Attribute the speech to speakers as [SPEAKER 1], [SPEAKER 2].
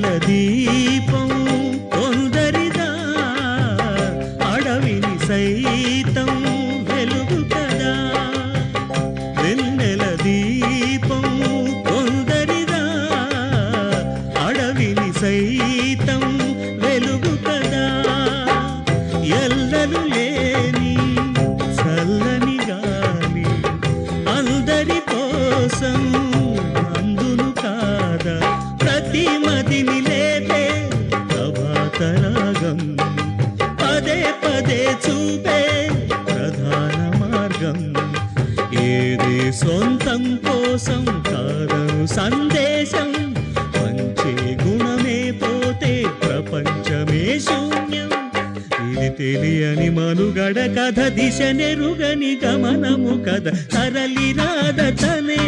[SPEAKER 1] వెన్నెల దీపం కొందరిదా అడవిని సైతం వెలుగు కదా వెన్నెల దీపం కొందరిదా అడవిని సైతం వెలుగు కదా ఎల్లలు లేని చల్లని గాలి అందరి కోసం అందును కాదా ప్రతి మదిని లేపే ప్రభాతరాగం పదే పదే చూపే ప్రధాన మార్గం ఏదే సొంతం కోసం కాదను సందేశం పంచే గుణమే పోతే ప్రపంచమే శూన్యం ఇది తెలియని మనుగడ కథ దిశ నెరుగని గమనము కథ తరలి రాదతనే